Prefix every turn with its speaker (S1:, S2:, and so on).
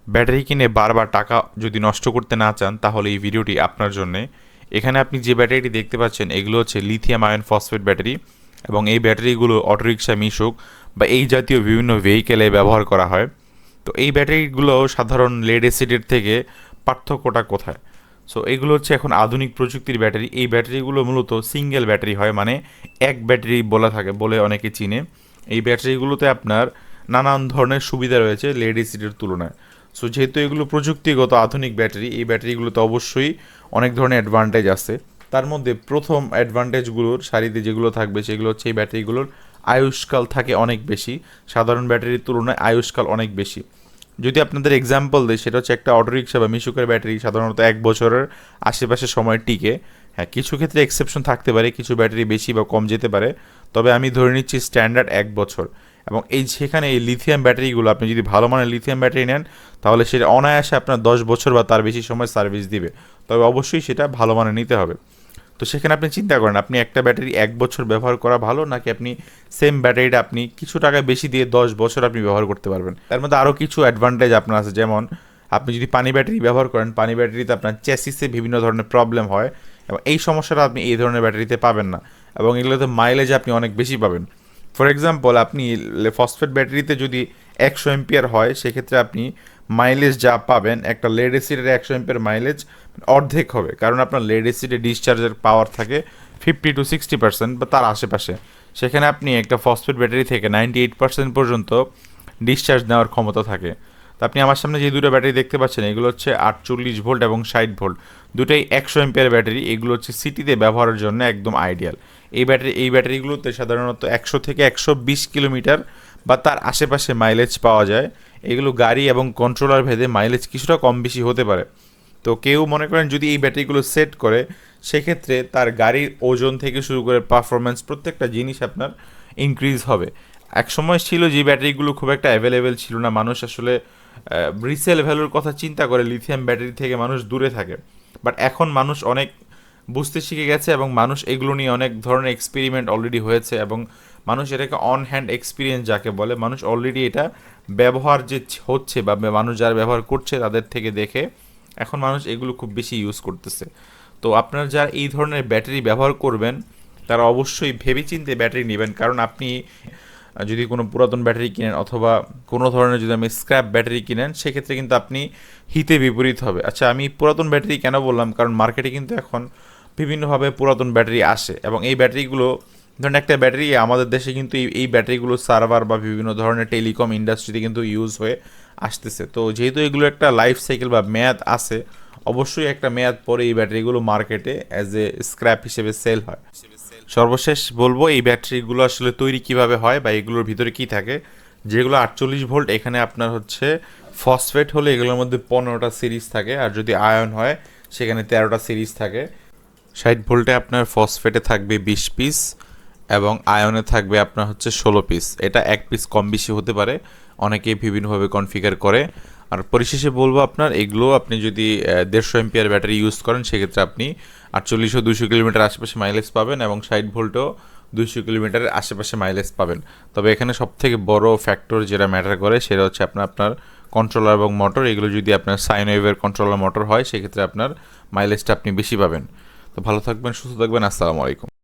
S1: Battery কিনে বারবার টাকা যদি নষ্ট করতে না চান তাহলে এই ভিডিওটি আপনার জন্যে। এখানে আপনি যে ব্যাটারিটি দেখতে পাচ্ছেন এগুলো হচ্ছে লিথিয়াম আয়ন ফসফেট ব্যাটারি, এবং এই ব্যাটারিগুলো অটোরিকশা, মিশুক বা এই জাতীয় বিভিন্ন ভেহিকেলে ব্যবহার করা হয়। তো এই ব্যাটারিগুলো সাধারণ লেড অ্যাসিডের থেকে পার্থক্যটা কোথায়? সো এগুলো হচ্ছে এখন আধুনিক প্রযুক্তির ব্যাটারি। এই ব্যাটারিগুলো মূলত সিঙ্গেল ব্যাটারি হয়, মানে এক ব্যাটারি বলা থাকে বলে অনেকে চিনে। এই ব্যাটারিগুলোতে আপনার নানান ধরনের সুবিধা রয়েছে লেড অ্যাসিডের তুলনায়। সো যেহেতু এগুলো প্রযুক্তিগত আধুনিক ব্যাটারি, এই ব্যাটারিগুলোতে অবশ্যই অনেক ধরনের অ্যাডভান্টেজ আছে। তার মধ্যে প্রথম অ্যাডভান্টেজগুলোর সারিতে যেগুলো থাকবে সেগুলো হচ্ছে এই ব্যাটারিগুলোর আয়ুষ্কাল থাকে অনেক বেশি। সাধারণ ব্যাটারির তুলনায় আয়ুষ্কাল অনেক বেশি। যদি আপনাদের এক্সাম্পল দিই, সেটা হচ্ছে একটা অটোরিকশা বা মিশুকের ব্যাটারি সাধারণত 1 বছরের আশেপাশে সময় টিকে। হ্যাঁ, কিছু ক্ষেত্রে এক্সেপশন থাকতে পারে, কিছু ব্যাটারি বেশি বা কম যেতে পারে, তবে আমি ধরে নিচ্ছি স্ট্যান্ডার্ড 1 বছর। এবং সেখানে এই লিথিয়াম ব্যাটারিগুলো আপনি যদি ভালো মানের লিথিয়াম ব্যাটারি নেন তাহলে সেটা অনায়াসে আপনার 10 বছর বা তার বেশি সময় সার্ভিস দিবে। তবে অবশ্যই সেটা ভালো মানের নিতে হবে। তো সেখানে আপনি চিন্তা করেন আপনি একটা ব্যাটারি 1 বছর ব্যবহার করা ভালো, নাকি আপনি সেম ব্যাটারিটা আপনি কিছু টাকা বেশি দিয়ে 10 বছর আপনি ব্যবহার করতে পারবেন। তার মধ্যে আরও কিছু অ্যাডভান্টেজ আপনার আছে, যেমন আপনি যদি পানি ব্যাটারি ব্যবহার করেন, পানি ব্যাটারিতে আপনার চেসিসে বিভিন্ন ধরনের প্রবলেম হয়, এবং এই সমস্যাটা আপনি এই ধরনের ব্যাটারিতে পাবেন না, এবং এগুলোতে মাইলেজ আপনি অনেক বেশি পাবেন। ফর এক্সাম্পল, আপনি ফসফেট ব্যাটারিতে যদি 100 এম্পিয়ার হয়, সেক্ষেত্রে আপনি মাইলেজ যা পাবেন একটা লেড অ্যাসিডের 100 এম্পিয়ার মাইলেজ অর্ধেক হবে, কারণ আপনার লেড অ্যাসিডে ডিসচার্জের পাওয়ার থাকে 50 to 60% বা তার আশেপাশে। সেখানে আপনি একটা ফসফেট ব্যাটারি থেকে 98% পর্যন্ত ডিসচার্জ নেওয়ার ক্ষমতা থাকে। তো আপনি আমার সামনে যে দুটো ব্যাটারি দেখতে পাচ্ছেন এগুলো হচ্ছে 48 ভোল্ট এবং 60 ভোল্ট, দুটোই 100 এম্পিয়ার ব্যাটারি। এগুলো হচ্ছে সিটিতে ব্যবহারের জন্য একদম আইডিয়াল। এই ব্যাটারিগুলোতে সাধারণত 100 থেকে 120 কিলোমিটার বা তার আশেপাশে মাইলেজ পাওয়া যায়। এগুলো গাড়ি এবং কন্ট্রোলার ভেদে মাইলেজ কিছুটা কম বেশি হতে পারে। তো কেউ মনে করেন যদি এই ব্যাটারিগুলো সেট করে, সেক্ষেত্রে তার গাড়ির ওজন থেকে শুরু করে পারফরমেন্স প্রত্যেকটা জিনিস আপনার ইনক্রিজ হবে। এক সময় ছিল যে ব্যাটারিগুলো খুব একটা অ্যাভেলেবেল ছিল না, মানুষ আসলে রিসেল ভ্যালুর কথা চিন্তা করে লিথিয়াম ব্যাটারি থেকে মানুষ দূরে থাকে। বাট এখন মানুষ অনেক বুঝতে শিখে গেছে, এবং মানুষ এগুলো নিয়ে অনেক ধরনের এক্সপেরিমেন্ট অলরেডি হয়েছে, এবং মানুষ এটাকে অন হ্যান্ড এক্সপিরিয়েন্স যাকে বলে, মানুষ অলরেডি এটা ব্যবহার যে হচ্ছে বা মানুষ যারা ব্যবহার করছে তাদের থেকে দেখে এখন মানুষ এগুলো খুব বেশি ইউজ করতেছে। তো আপনারা যারা এই ধরনের ব্যাটারি ব্যবহার করবেন তারা অবশ্যই ভেবেচিন্তে ব্যাটারি নেবেন, কারণ আপনি যদি কোনো পুরাতন ব্যাটারি কিনেন অথবা কোনো ধরনের যদি আমি স্ক্র্যাপ ব্যাটারি কিনেন, সেক্ষেত্রে কিন্তু আপনি হিতে বিপরীত হবে। আচ্ছা, আমি পুরাতন ব্যাটারি কেন বললাম, কারণ মার্কেটে কিন্তু এখন বিভিন্নভাবে পুরাতন ব্যাটারি আসে, এবং এই ব্যাটারিগুলো ধরেন একটা ব্যাটারি আমাদের দেশে কিন্তু এই ব্যাটারিগুলো সার্ভার বা বিভিন্ন ধরনের টেলিকম ইন্ডাস্ট্রিতে কিন্তু ইউজ হয়ে আসতেছে। তো যেহেতু এগুলো একটা লাইফ সাইকেল বা মেয়াদ আছে, অবশ্যই একটা মেয়াদ পরে এই ব্যাটারিগুলো মার্কেটে অ্যাজ এ স্ক্র্যাপ হিসেবে সেল হয়। সর্বশেষ বলবো এই ব্যাটারিগুলো আসলে তৈরি কিভাবে হয় বা এগুলোর ভিতরে কি থাকে। যেগুলো 48 ভোল্ট, এখানে আপনার হচ্ছে ফসফেট হলে এগুলোর মধ্যে 15টা সিরিজ থাকে, আর যদি আয়ন হয় সেখানে 13টা সিরিজ থাকে। 60 ভোল্টে আপনার ফসফেটে থাকবে 20 পিস, এবং আয়নে থাকবে আপনার হচ্ছে 16 পিস। এটা 1 পিস কম বেশি হতে পারে, অনেকেই বিভিন্নভাবে কনফিগার করে। আর পরিশেষে বলবো আপনার এগুলো আপনি যদি 150 এম্পিয়ার ব্যাটারি ইউজ করেন, সেক্ষেত্রে আপনি 48 ও 200 কিলোমিটার আশেপাশে মাইলেজ পাবেন, এবং 60 ভোল্টও 200 কিলোমিটারের আশেপাশে মাইলেজ পাবেন। তবে এখানে সবথেকে বড় ফ্যাক্টর যেটা ম্যাটার করে সেটা হচ্ছে আপনার কন্ট্রোলার এবং মোটর। এগুলো যদি আপনার সাইন ওয়েভের কন্ট্রোলার মোটর হয়, সেক্ষেত্রে আপনার মাইলেজটা আপনি বেশি পাবেন। তো ভালো থাকবেন, সুস্থ থাকবেন, আসসালামু আলাইকুম।